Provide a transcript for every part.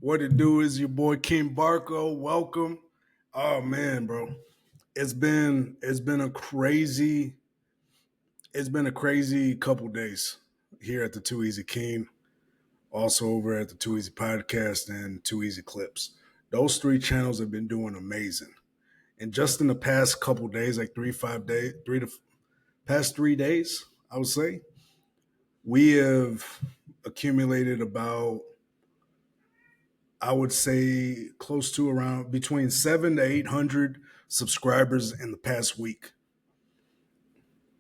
What it do is your boy King Barco. Welcome. Oh man, bro. It's been a crazy couple days here at the Too Easy King, also over at the Too Easy Podcast and Too Easy Clips. Those three channels have been doing amazing. And just in the past couple days, like 3 5 days, past 3 days, I would say, we have accumulated about, I would say, close to around between 700 to 800 subscribers in the past week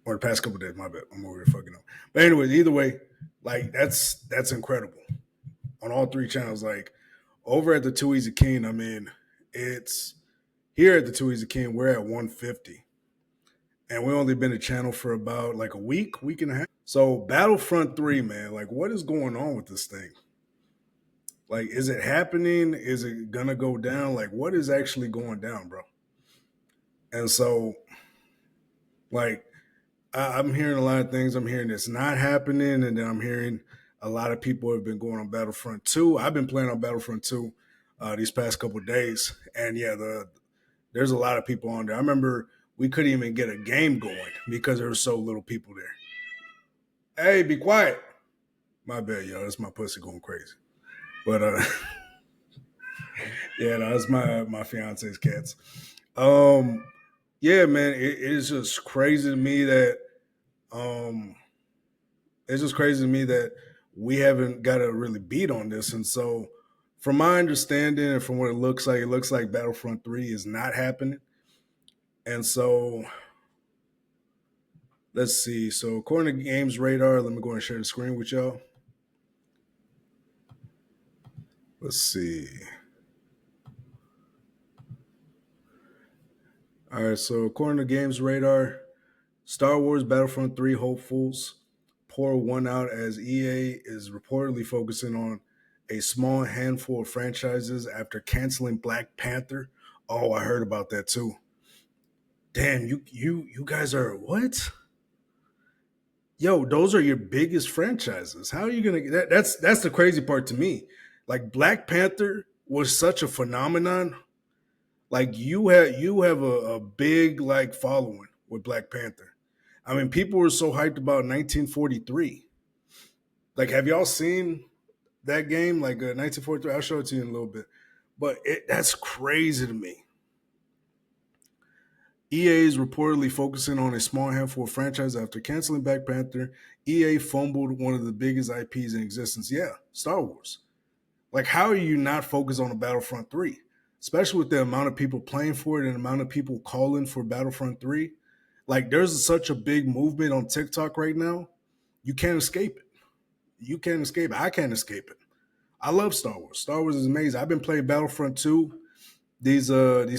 or the past couple of days. My bad, I'm over here fucking up. But anyway, either way, like that's incredible on all three channels. Like over at the Too Easy King, I mean, it's here at the Too Easy King. We're at 150, and we only been a channel for about like a week and a half. So Battlefront 3, man, like what is going on with this thing? Like, is it happening? Is it gonna go down? Like, what is actually going down, bro? And so, like, I'm hearing a lot of things. I'm hearing it's not happening, and then I'm hearing a lot of people have been going on Battlefront 2. I've been playing on Battlefront 2 these past couple of days, and yeah, there's a lot of people on there. I remember we couldn't even get a game going because there were so little people there. Hey, be quiet. My bad, yo. That's my pussy going crazy. But yeah, no, that's my fiance's cats. Um, yeah, man, it is just crazy to me that um, it's just crazy to me that we haven't got a really beat on this. And so, from my understanding and from what it looks like Battlefront 3 is not happening. And so, let's see. So, according to Games Radar, let me go and share the screen with y'all. Let's see. All right, so according to Games Radar, Star Wars Battlefront 3 hopefuls pour one out as EA is reportedly focusing on a small handful of franchises after canceling Black Panther. Oh, I heard about that too. Damn, you guys are what? Yo, those are your biggest franchises. How are you gonna that's the crazy part to me. Like Black Panther was such a phenomenon. Like you have a big like following with Black Panther. I mean, people were so hyped about 1943. Like, have y'all seen that game? Like 1943. I'll show it to you in a little bit. But that's crazy to me. EA is reportedly focusing on a small handful of franchises after canceling Black Panther. EA fumbled one of the biggest IPs in existence. Yeah, Star Wars. Like, how are you not focused on a Battlefront 3? Especially with the amount of people playing for it and the amount of people calling for Battlefront 3. Like, there's such a big movement on TikTok right now. You can't escape it. You can't escape it. I can't escape it. I love Star Wars. Star Wars is amazing. I've been playing Battlefront 2 these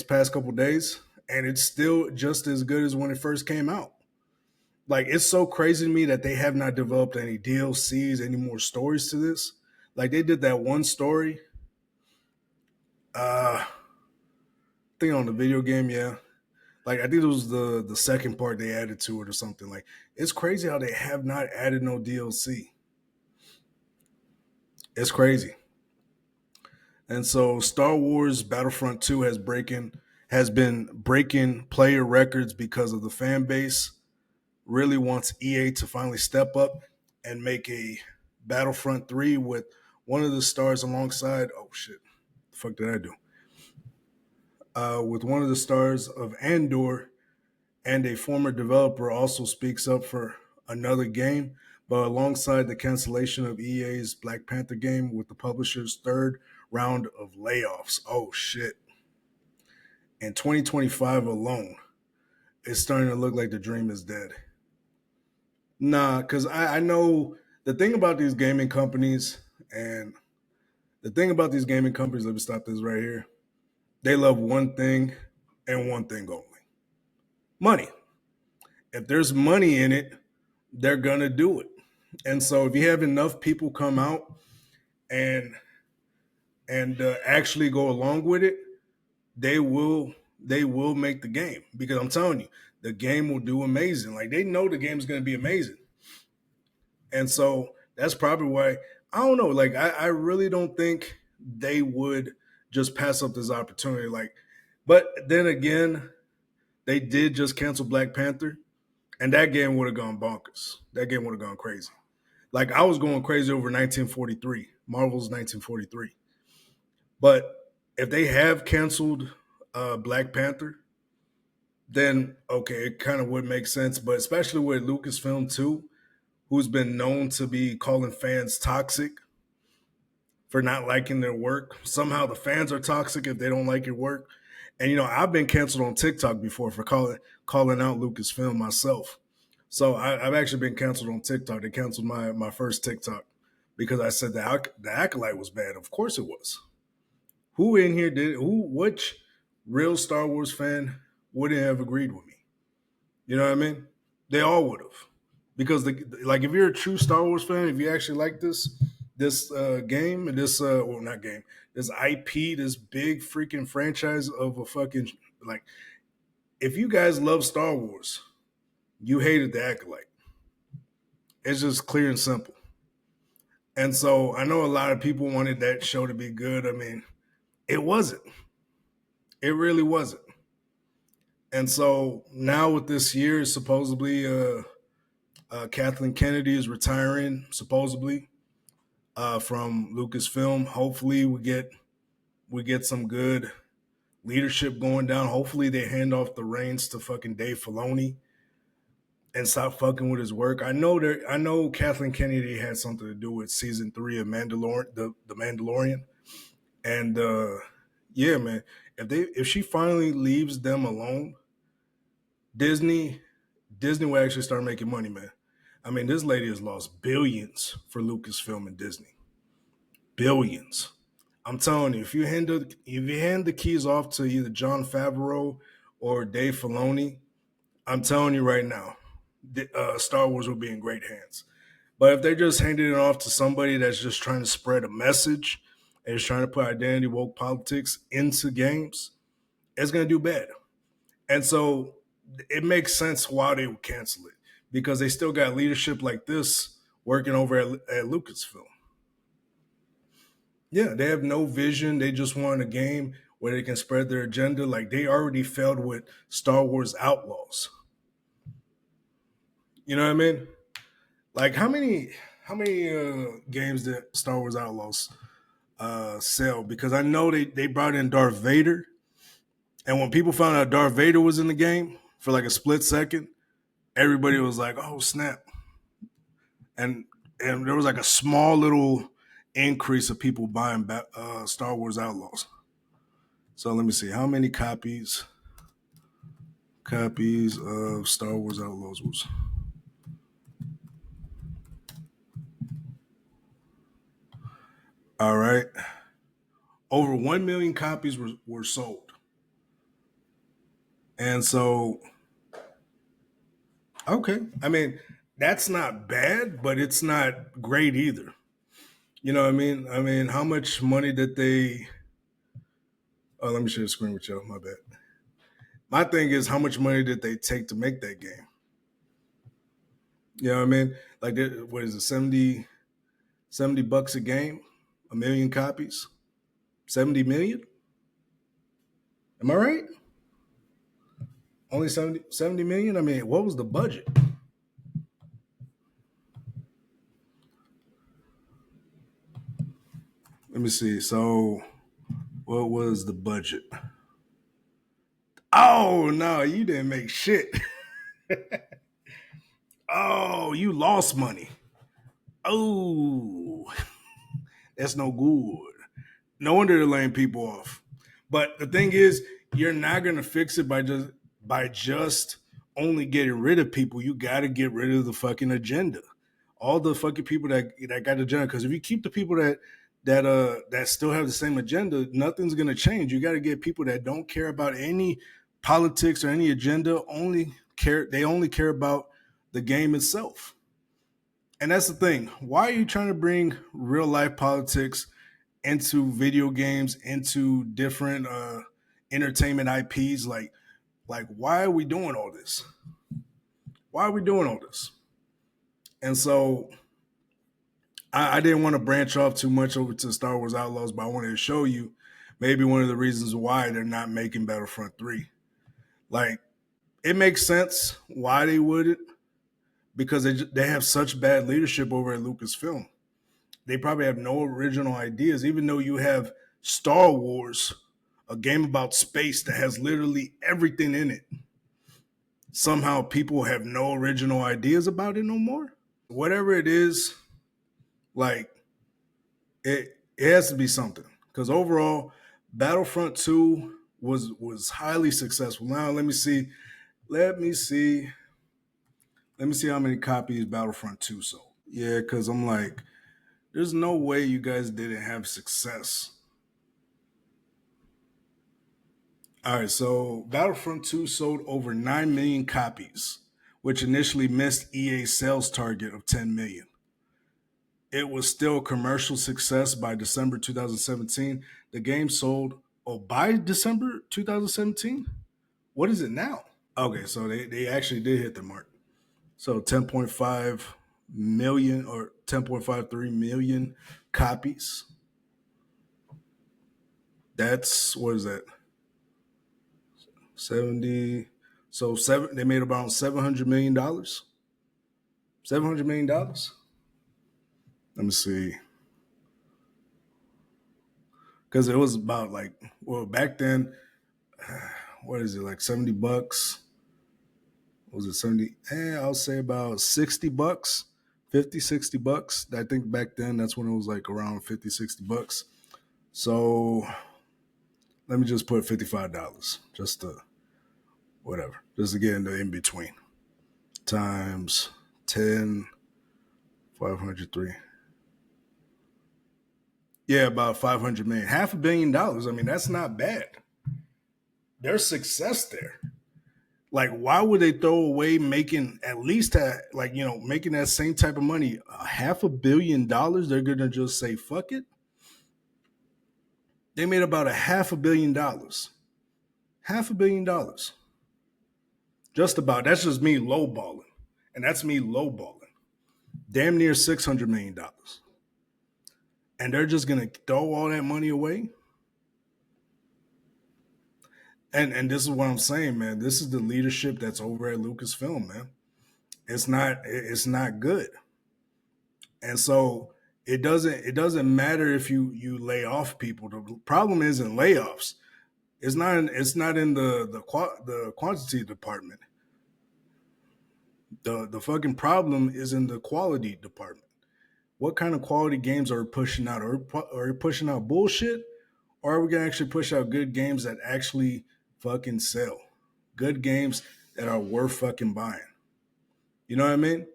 past couple days, and it's still just as good as when it first came out. Like, it's so crazy to me that they have not developed any DLCs, any more stories to this. Like, they did that one story. I think on the video game, yeah. Like, I think it was the second part they added to it or something. Like, it's crazy how they have not added no DLC. It's crazy. And so Star Wars Battlefront 2 has been breaking player records because of the fan base really wants EA to finally step up and make a Battlefront 3 with one of the stars alongside, oh shit, the fuck did I do? With one of the stars of Andor, and a former developer also speaks up for another game, but alongside the cancellation of EA's Black Panther game with the publisher's third round of layoffs. Oh shit. In 2025 alone, it's starting to look like the dream is dead. Nah, because I know the thing about these gaming companies, and the thing about these gaming companies, let me stop this right here. They love one thing and one thing only: money. If there's money in it, they're gonna do it. And so if you have enough people come out and actually go along with it, they will make the game, because I'm telling you, the game will do amazing. Like, they know the game's going to be amazing, and so that's probably why, I don't know. Like, I really don't think they would just pass up this opportunity. Like, but then again, they did just cancel Black Panther, and that game would have gone bonkers. That game would have gone crazy. Like I was going crazy over 1943, Marvel's 1943. But if they have canceled Black Panther, then okay, it kind of would make sense. But especially with Lucasfilm too, who's been known to be calling fans toxic for not liking their work. Somehow the fans are toxic if they don't like your work. And I've been canceled on TikTok before for calling out Lucasfilm myself. So I've actually been canceled on TikTok. They canceled my first TikTok because I said the acolyte was bad. Of course it was. Who in here did who? Which real Star Wars fan wouldn't have agreed with me? You know what I mean? They all would have, because like if you're a true Star Wars fan, if you actually like this game and this well not game, this IP, this big freaking franchise of a fucking like, if you guys love Star Wars, you hated the acolyte. It's just clear and simple. And so I know a lot of people wanted that show to be good. I mean, it wasn't. It really wasn't. And so now with this year, supposedly Kathleen Kennedy is retiring, supposedly from Lucasfilm. Hopefully we get some good leadership going down. Hopefully they hand off the reins to fucking Dave Filoni and stop fucking with his work. I know Kathleen Kennedy had something to do with season 3 of Mandalorian, the Mandalorian, and yeah, man, if she finally leaves them alone, Disney Disney will actually start making money, man. I mean, this lady has lost billions for Lucasfilm and Disney. Billions. I'm telling you, if you hand the keys off to either John Favreau or Dave Filoni, I'm telling you right now, Star Wars will be in great hands. But if they're just handing it off to somebody that's just trying to spread a message and is trying to put identity woke politics into games, it's going to do bad. And so it makes sense why they would cancel it, because they still got leadership like this working over at Lucasfilm. Yeah, they have no vision. They just want a game where they can spread their agenda. Like they already failed with Star Wars Outlaws. You know what I mean? Like how many games did Star Wars Outlaws sell? Because I know they brought in Darth Vader, and when people found out Darth Vader was in the game for like a split second, everybody was like, "Oh snap!" And and there was like a small little increase of people buying Star Wars Outlaws. So let me see how many copies of Star Wars Outlaws was. All right, over 1 million copies were sold, and so okay, I mean that's not bad, but it's not great either. You know what I mean? I mean, how much money did they? Oh, let me share the screen with y'all. My bad. My thing is, how much money did they take to make that game? You know what I mean? Like, what is it, 70 bucks a game? A million copies? 70 million? Am I right? Only 70 million? I mean, what was the budget? Let me see. So, what was the budget? Oh, no, you didn't make shit. Oh, you lost money. Oh, that's no good. No wonder they're laying people off. But the thing is, you're not gonna fix it by just only getting rid of people. You got to get rid of the fucking agenda. All the fucking people that got the agenda. Because if you keep the people that still have the same agenda, nothing's gonna change. You got to get people that don't care about any politics or any agenda. They only care about the game itself. And that's the thing. Why are you trying to bring real life politics into video games, into different entertainment IPs? Like why are we doing all this? Why are we doing all this? And so I didn't want to branch off too much over to Star Wars Outlaws, but I wanted to show you maybe one of the reasons why they're not making Battlefront 3. Like, it makes sense why they wouldn't, because they have such bad leadership over at Lucasfilm. They probably have no original ideas, even though you have Star Wars, a game about space that has literally everything in it. Somehow people have no original ideas about it no more. Whatever it is, like it has to be something. Because overall, Battlefront 2 was highly successful. Now let me see, let me see how many copies Battlefront 2 sold. Yeah, because I'm like, there's no way you guys didn't have success. All right, so Battlefront 2 sold over 9 million copies, which initially missed EA's sales target of 10 million. It was still a commercial success by December 2017. The game sold, oh, by December 2017? What is it now? Okay, so they actually did hit the mark. So 10.5 million or 10.53 million copies. That's, what is that? 70. So they made about $700 million. $700 million. Let me see. Because it was about like, well, back then, what is it, like $70? Was it 70? I'll say about $60, 50, $60. I think back then that's when it was like around 50, $60. So let me just put $55 just to whatever, just to get in the in between. Times 10, 503. Yeah, about 500 million, $500 million. I mean, that's not bad. There's success there. Like, why would they throw away making at least making that same type of money, $500 million? They're gonna just say fuck it. They made about $500 million, $500 million. Just about. That's just me lowballing, and that's me lowballing. Damn near $600 million, and they're just gonna throw all that money away. And this is what I'm saying, man. This is the leadership that's over at Lucasfilm, man. It's not good. And so it doesn't matter if you lay off people. The problem isn't layoffs. It's not in the quantity department. The fucking problem is in the quality department. What kind of quality games are we pushing out? Are we pushing out bullshit, or are we gonna actually push out good games that actually fucking sell? Good games that are worth fucking buying. You know what I mean?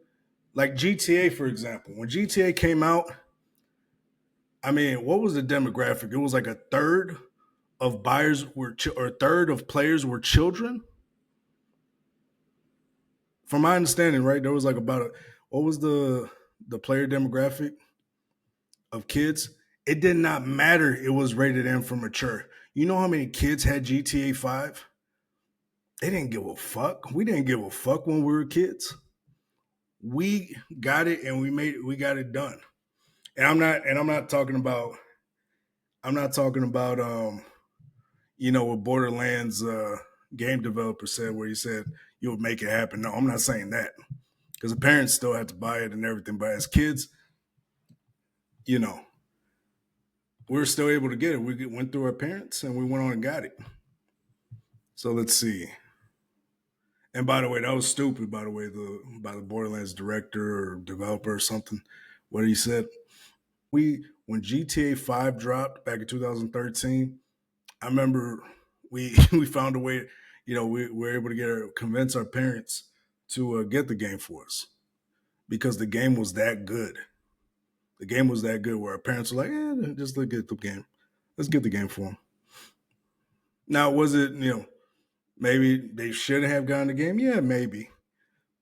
Like GTA, for example. When GTA came out, I mean, what was the demographic? It was like a third of buyers or a third of players were children. From my understanding, right, there was like what was the player demographic of kids? It did not matter. It was rated M for mature. You know how many kids had GTA 5? They didn't give a fuck. We didn't give a fuck when we were kids. We got it and we got it done. And I'm not talking about what Borderlands game developer said, where he said you would make it happen. No, I'm not saying that, because the parents still had to buy it and everything. But as kids, you know, we were still able to get it. We went through our parents and we went on and got it. So let's see. And by the way, that was stupid. By the way, by the Borderlands director or developer or something, what he said. When GTA 5 dropped back in 2013, I remember we we found a way. We were able to convince our parents to get the game for us, because the game was that good. The game was that good where our parents were like, just look at the game. Let's get the game for them. Now, was it, maybe they shouldn't have gotten the game? Yeah, maybe.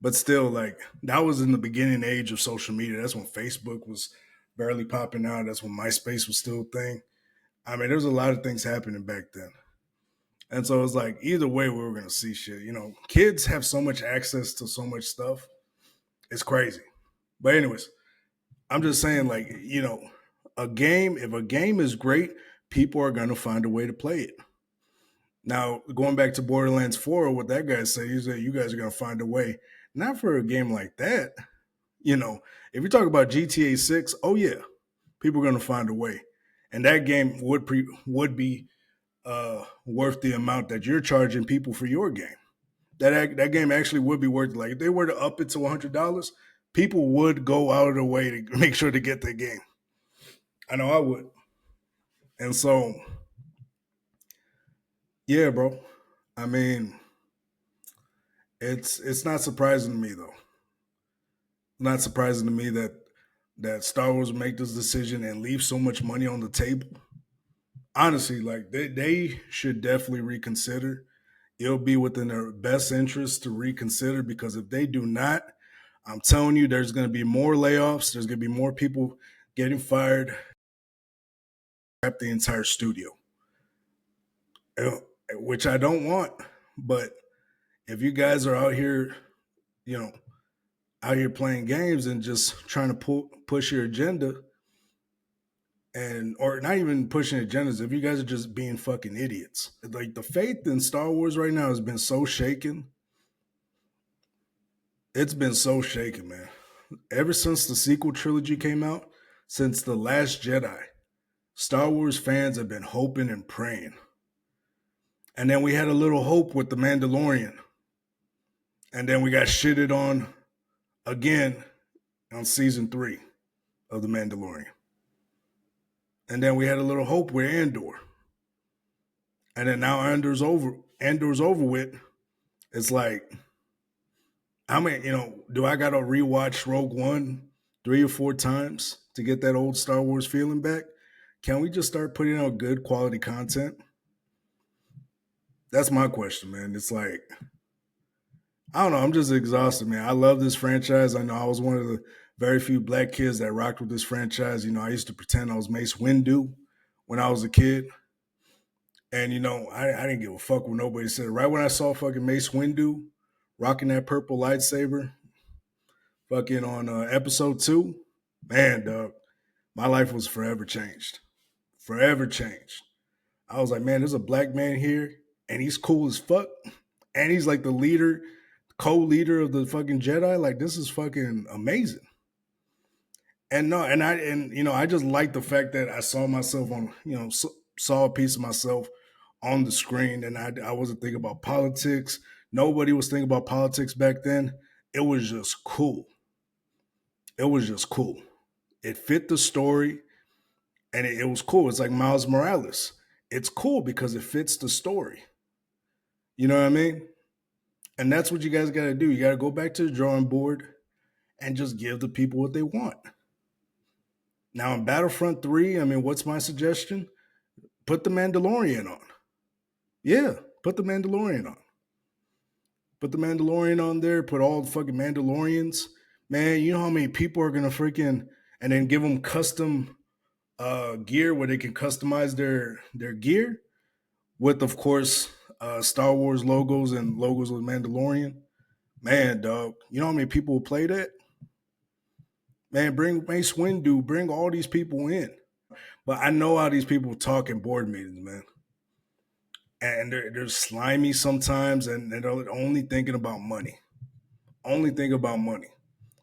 But still, like, that was in the beginning age of social media. That's when Facebook was barely popping out. That's when MySpace was still a thing. I mean, there's a lot of things happening back then. And so it's like, either way, we were going to see shit. Kids have so much access to so much stuff. It's crazy. But anyways, I'm just saying, like, a game, if a game is great, people are going to find a way to play it. Now, going back to Borderlands 4, what that guy said, he said, you guys are going to find a way. Not for a game like that. If you talk about GTA 6, oh, yeah, people are going to find a way. And that game would be worth the amount that you're charging people for your game. That game actually would be worth, like, if they were to up it to $100, people would go out of the way to make sure to get that game. I know I would. And so, yeah, bro. I mean, it's not surprising to me though. Not surprising to me that Star Wars would make this decision and leave so much money on the table. Honestly, like they should definitely reconsider. It'll be within their best interest to reconsider, because if they do not, I'm telling you, there's going to be more layoffs. There's going to be more people getting fired at the entire studio, uh, which I don't want. But if you guys are out here, you know, out here playing games and just trying to push your agenda, and or not even pushing agendas, if you guys are just being fucking idiots. Like, the faith in Star Wars right now has been so shaken. It's been so shaken, man. Ever since the sequel trilogy came out, since The Last Jedi, Star Wars fans have been hoping and praying. And then we had a little hope with The Mandalorian. And then we got shitted on again on season 3 of The Mandalorian. And then we had a little hope with Andor. And then now Andor's over with. It's like, how many, do I gotta rewatch Rogue One 3 or 4 times to get that old Star Wars feeling back? Can we just start putting out good quality content? That's my question, man. It's like, I don't know. I'm just exhausted, man. I love this franchise. I know I was one of the very few black kids that rocked with this franchise. I used to pretend I was Mace Windu when I was a kid. And, I didn't give a fuck what nobody said. Right when I saw fucking Mace Windu rocking that purple lightsaber fucking on episode 2, man, dog, my life was forever changed. Forever changed. I was like, man, there's a black man here and he's cool as fuck. And he's like the leader, co-leader of the fucking Jedi. Like, this is fucking amazing. And no, I just like the fact that I saw myself on, saw a piece of myself on the screen, and I wasn't thinking about politics. Nobody was thinking about politics back then. It was just cool. It was just cool. It fit the story, and it was cool. It's like Miles Morales. It's cool because it fits the story. You know what I mean? And that's what you guys got to do. You got to go back to the drawing board and just give the people what they want. Now, in Battlefront 3, I mean, what's my suggestion? Put the Mandalorian on. Yeah, put the Mandalorian on. Put the Mandalorian on there. Put all the fucking Mandalorians. Man, you know how many people are going to freaking, and then give them custom gear where they can customize their gear with, of course, Star Wars logos and logos of Mandalorian. Man, dog, you know how many people will play that? Man, bring Mace Windu, bring all these people in. But I know how these people talk in board meetings, man. And they're slimy sometimes, and they're only thinking about money. Only think about money.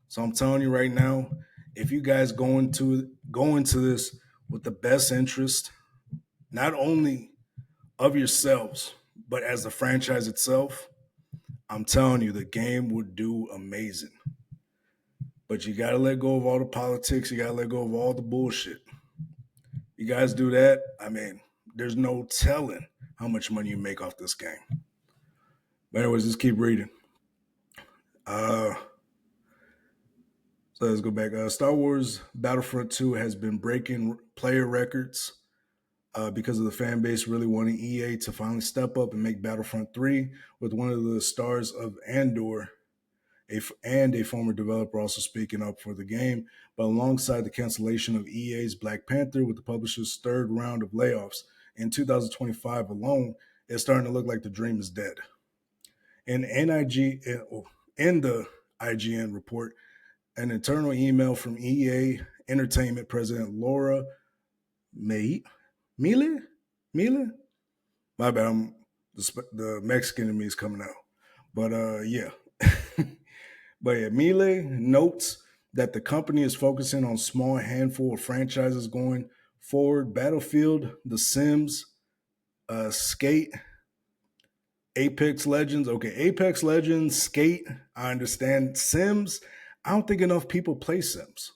So I'm telling you right now, if you guys go into this with the best interest, not only of yourselves, but as the franchise itself, I'm telling you, the game would do amazing. But you got to let go of all the politics. You got to let go of all the bullshit. You guys do that, I mean, there's no telling how much money you make off this game. But anyways, just keep reading. So let's go back. Star Wars Battlefront 2 has been breaking player records because of the fan base really wanting EA to finally step up and make Battlefront 3, with one of the stars of Andor and a former developer also speaking up for the game. But alongside the cancellation of EA's Black Panther with the publisher's third round of layoffs in 2025 alone, it's starting to look like the dream is dead. In the IGN report, an internal email from EA Entertainment president Laura May Mille Mille. My bad, the Mexican in me is coming out. But yeah, but yeah, Mille notes that the company is focusing on small handful of franchises going forward: Battlefield, The Sims, Skate, Apex Legends. Okay, Apex Legends, Skate. I understand. Sims. I don't think enough people play Sims.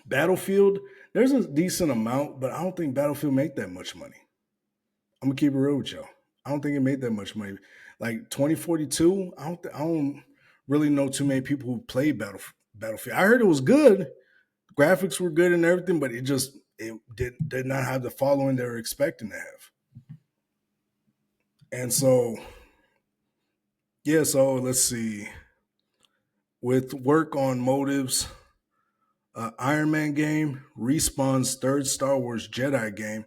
Battlefield. There's a decent amount, but I don't think Battlefield make that much money. I'm gonna keep it real with y'all. I don't think it made that much money. Like 2042, I don't really know too many people who played Battlefield. I heard it was good. Graphics were good and everything, but it did not have the following they were expecting to have. And so yeah, so let's see. With work on Motive's Iron Man game, Respawn's third Star Wars Jedi game,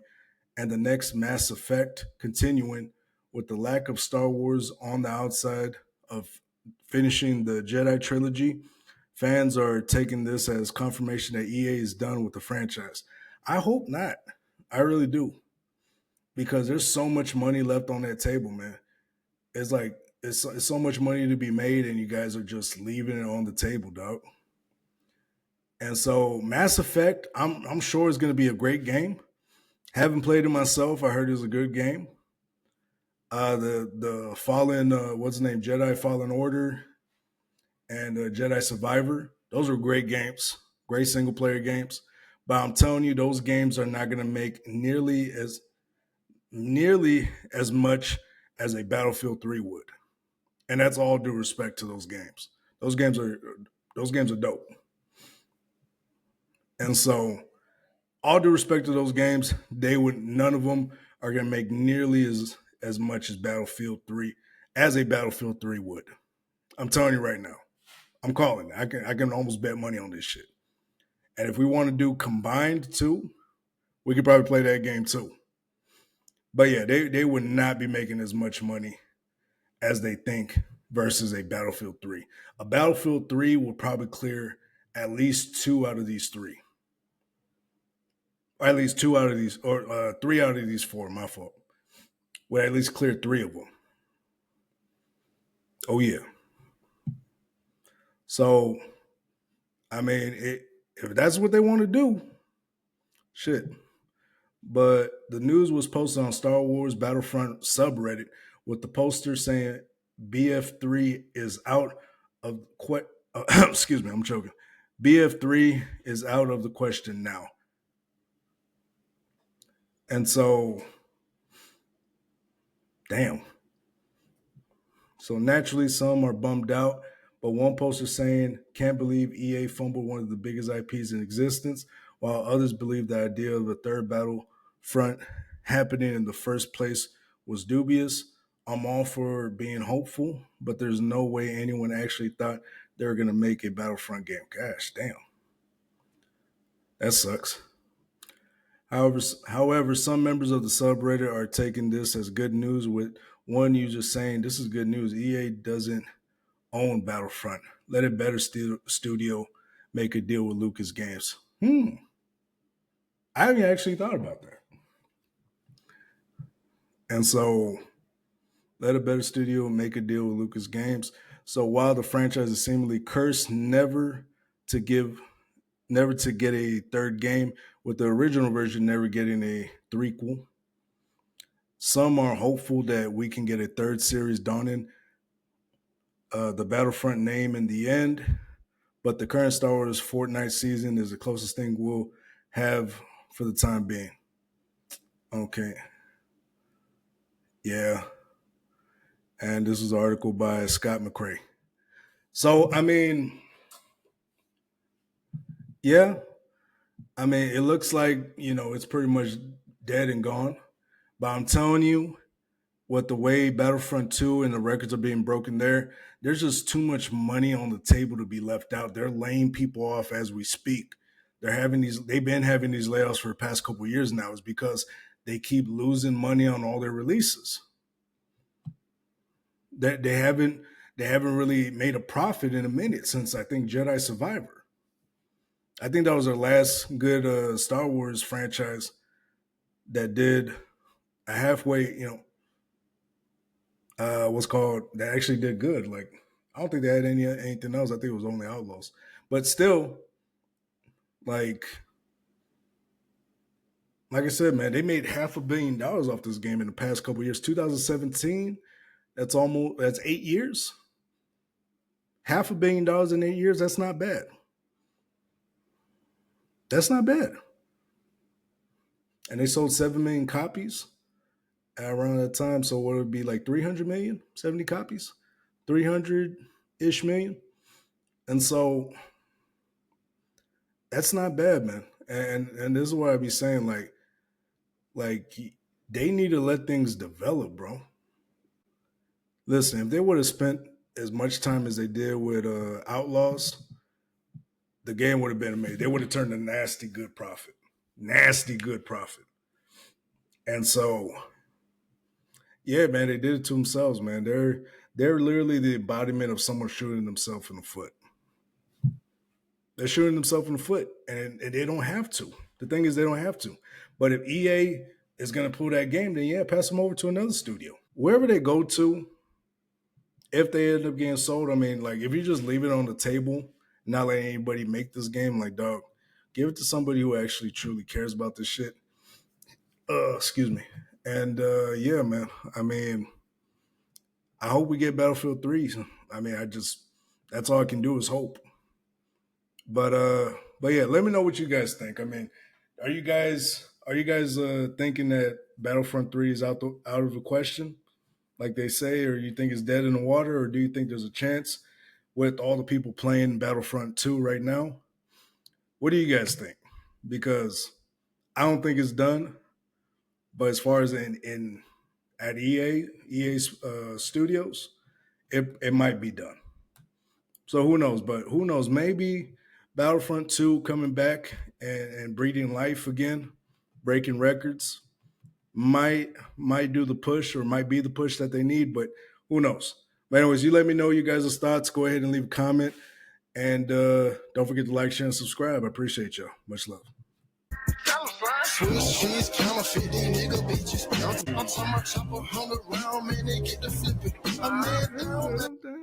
and the next Mass Effect, continuing with the lack of Star Wars on the outside of finishing the Jedi trilogy, fans are taking this as confirmation that EA is done with the franchise. I hope not. I really do. Because there's so much money left on that table, man. It's like it's so much money to be made, and you guys are just leaving it on the table, dog. And so Mass Effect, I'm sure is going to be a great game. Haven't played it myself. I heard it was a good game. The Fallen, what's the name, Jedi Fallen Order, and Jedi Survivor. Those were great games, great single player games. But I'm telling you, those games are not going to make nearly as much as a Battlefield 3 would. And that's all due respect to those games. Those games are those games are dope. And so, all due respect to those games, they would none of them are going to make nearly as much as Battlefield 3 as a Battlefield 3 would. I'm telling you right now. I'm calling it. I can almost bet money on this shit. And if we want to do combined too, we could probably play that game too. But yeah, they would not be making as much money as they think versus a Battlefield 3. A Battlefield 3 will probably clear at least two out of these three. Or at least two out of these, or three out of these four, my fault. Would at least clear three of them. Oh, yeah. So, I mean, if that's what they want to do, shit. But the news was posted on Star Wars Battlefront subreddit with the poster saying BF3 is out of excuse me, I'm choking. BF3 is out of the question now. And so, damn. So naturally, some are bummed out, but one poster saying, "Can't believe EA fumbled one of the biggest IPs in existence," while others believe the idea of a third Battlefront happening in the first place was dubious. I'm all for being hopeful, but there's no way anyone actually thought they were going to make a Battlefront game. Gosh, damn. That sucks. However, some members of the subreddit are taking this as good news, with one user saying, "This is good news. EA doesn't own Battlefront. Let a better studio make a deal with Lucas Games." I haven't actually thought about that. And so, let a better studio make a deal with Lucas Games. So while the franchise is seemingly cursed, to give never to get a third game, with the original version never getting a threequel. Some are hopeful that we can get a third series donning the Battlefront name in the end, but the current Star Wars Fortnite season is the closest thing we'll have for the time being. Okay. Yeah. And this was an article by Scott McCrae. So, I mean, yeah. I mean, it looks like, it's pretty much dead and gone. But I'm telling you, with the way Battlefront 2 and the records are being broken there's just too much money on the table to be left out. They're laying people off as we speak. They've been having these layoffs for the past couple of years now. Is because they keep losing money on all their releases. They haven't really made a profit in a minute since, I think, Jedi Survivor. I think that was their last good Star Wars franchise that did a halfway, what's called that actually did good. Like I don't think they had anything else. I think it was only Outlaws, but still, like like I said, man, they made $500 million off this game in the past couple years. 2017, that's 8 years. $500 million in 8 years. That's not bad. That's not bad. And they sold 7 million copies around that time. So what would it be like 300 million? 70 copies, 300-ish million. And so that's not bad, man. And this is what I be saying, like they need to let things develop, bro. Listen, if they would have spent as much time as they did with Outlaws, the game would have been amazing. They would have turned a nasty good profit. Nasty good profit. And so, yeah, man, they did it to themselves, man. They're literally the embodiment of someone shooting themselves in the foot. They're shooting themselves in the foot, and they don't have to. The thing is, they don't have to. But if EA is going to pull that game, then yeah, pass them over to another studio. Wherever they go to, if they end up getting sold, I mean, like if you just leave it on the table, not let anybody make this game, like dog, give it to somebody who actually truly cares about this shit. Excuse me. And yeah, man. I mean, I hope we get Battlefield 3. I mean, that's all I can do is hope. But yeah, let me know what you guys think. I mean, are you guys thinking that Battlefront 3 is out of the question, like they say, or you think it's dead in the water, or do you think there's a chance with all the people playing Battlefront 2 right now? What do you guys think? Because I don't think it's done, but as far as in at EA Studios, it might be done. So who knows? But who knows? Maybe Battlefront 2 coming back and breathing life again, breaking records, might do the push or might be the push that they need, but who knows? But anyways, you let me know you guys' thoughts. Go ahead and leave a comment. And don't forget to like, share, and subscribe. I appreciate y'all. Much love. Swiss cheese, counterfeit, these nigga bitches. I'm talking about chopper, 100 round, man, they get the flipping. I'm mad down.